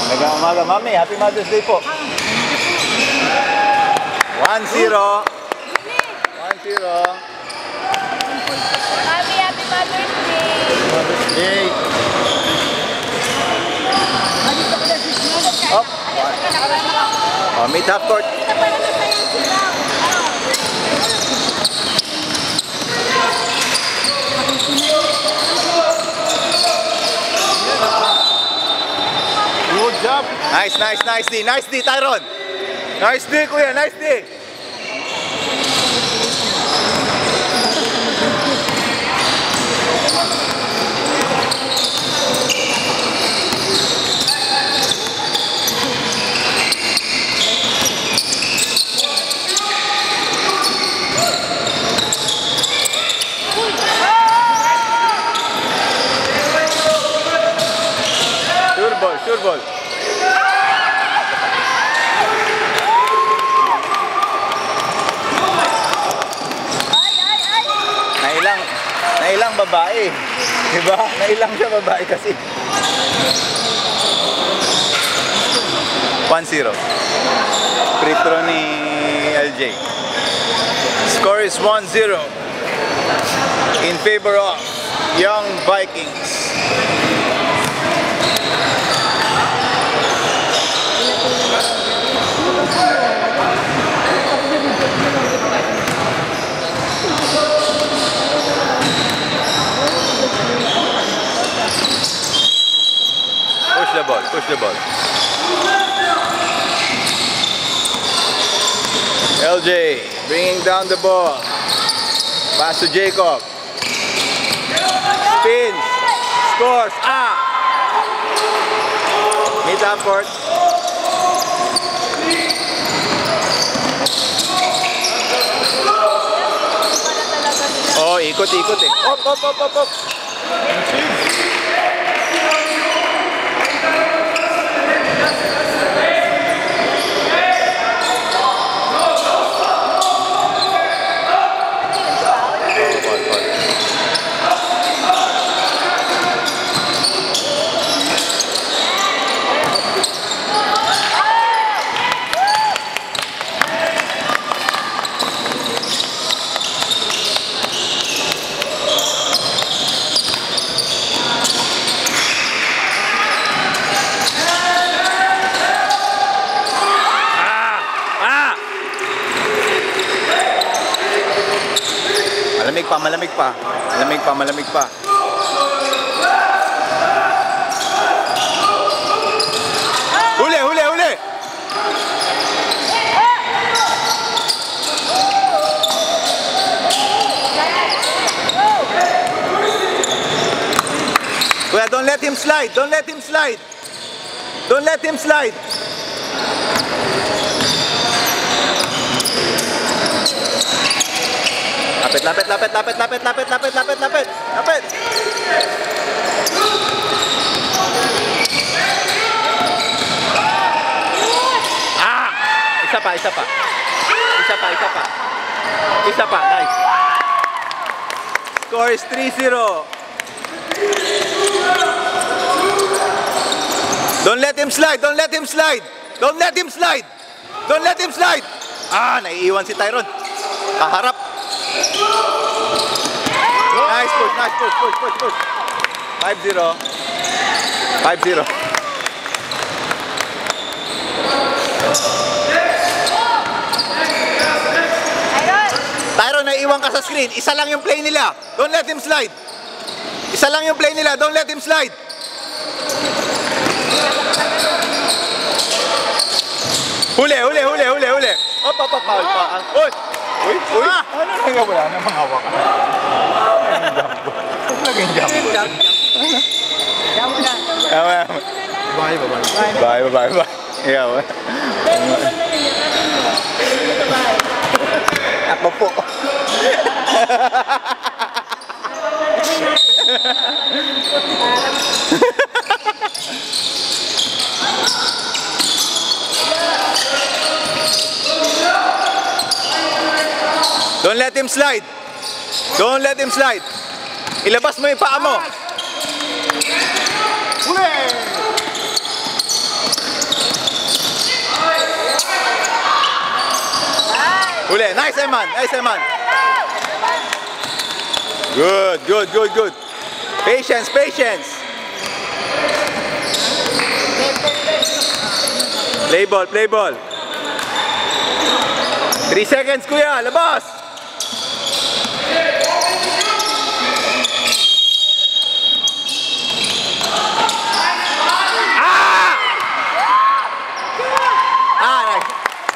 Nag-umaga, Mami. Happy Mother's Day po. 1-0. 1-0. Mami, happy Mother's Day. Mother's Day. Up. Meet half court. Good job. Nice, nice, nice D. Nice D, Tyron. Nice D, kuya. Nice D. Sure ball. Nailang babae. Diba? Nailang siya babae kasi. 1-0. Free throw ni LJ. Score is 1-0 in favor of Young Vikings. Push the ball. LJ bringing down the ball. Pass to Jacob. Spins. Scores. Meet up court. Oh, ikot eh. Op. Malamig pa. Huli! Kuya, don't let him slide. Lapit. Isa pa. Nice. Score is 3-0. Don't let him slide. Naiiwan si Tyron. Kaharap. Nice push. 5-0. Tyron, naiiwan ka sa screen. Isa lang yung play nila. Don't let him slide. Don't let him slide. Foul pa. Uy! Uy! Uy! Ano nga wala namang hawak ka? Naging jump. Jump na. Bye. Ikaw. Ako po. Don't let him slide. Don't let him slide. Ilabas mo yung paa mo. Huli. Nice, Eman. Nice, Eman. Good. Patience. Play ball. 3 seconds, kuya. Labas.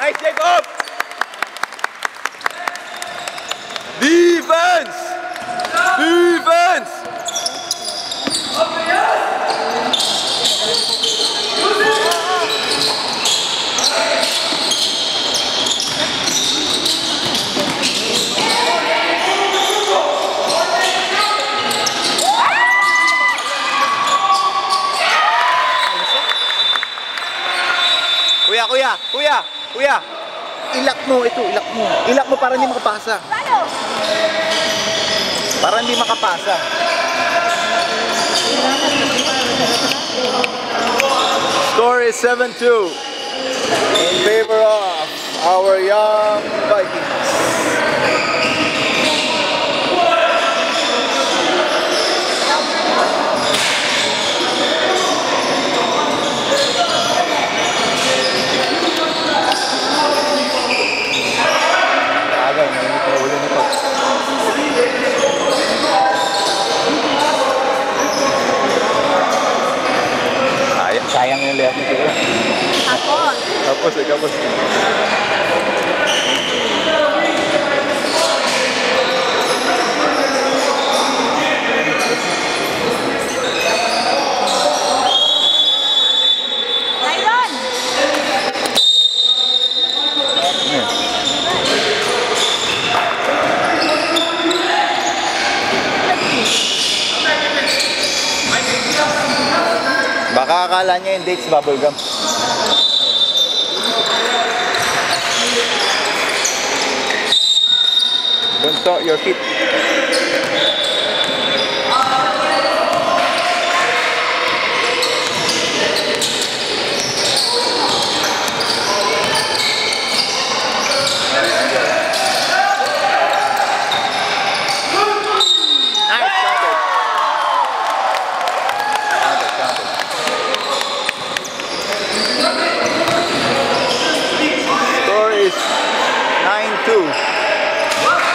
Nice, Jacob. Defense. Kuya. Ilak mo ito, ilak mo. Ilak mo para hindi makapasa. Para hindi makapasa. Score is 7-2 in favor of our young Vikings. Sayang yung lihat nito. Tapos. Tyron! Baka akala niya yung dates bubblegum. Don't stop your feet.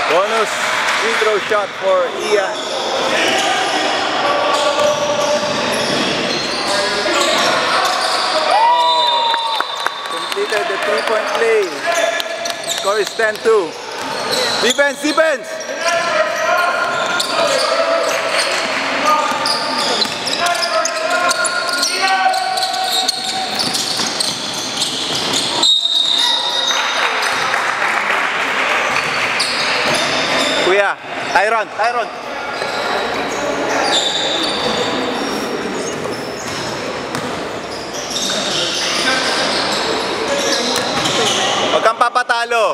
Bonus free throw shot for Ian. Completed the 3-point play. Score is 10-2. Defense! Kuya, Tyron. Huwag kang papatalo.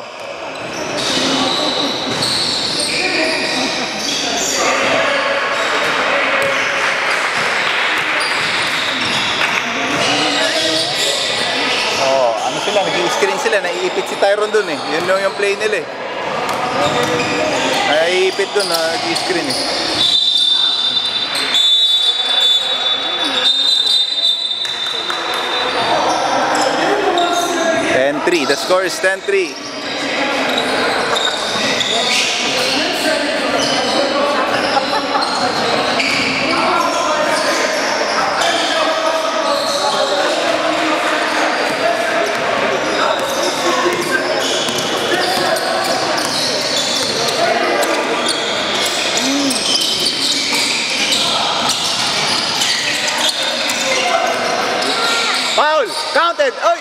Ano sila, nag-i-screen sila, naiipit si Tyron dun eh. Yun lang yung play nila eh. Naiipit dun, nag-i-screen eh. The score is 10-3. Counted! Oy!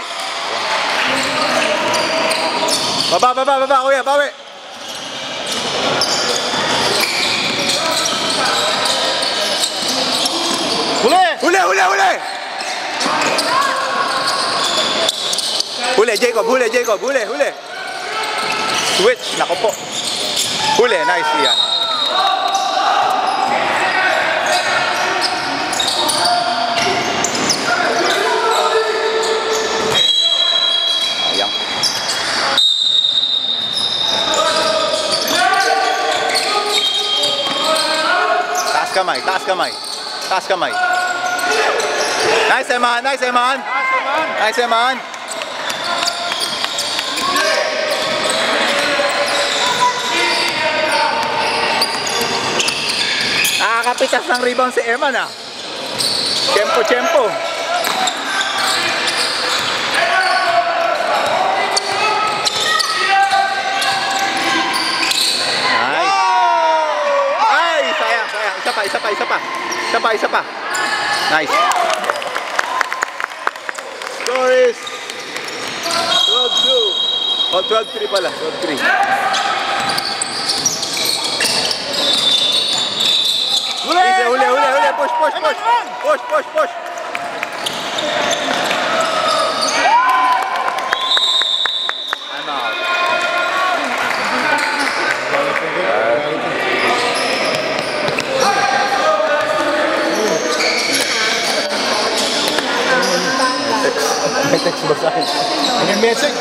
Baba, kuya, bawi! Huli! Huli, Jacob, huli! Switch, nako po. Huli, nice yan. Ayan. Taas kamay. Nice, Eman. Nakakapitas ng rebound si Eman ah. Tempo. Nice. Ay, sayang. Isa pa. Nice. Score is 12-2. Oh, 12-3 pala. 12-3. Huli. Push. I'm out. May text ba sa akin? May message.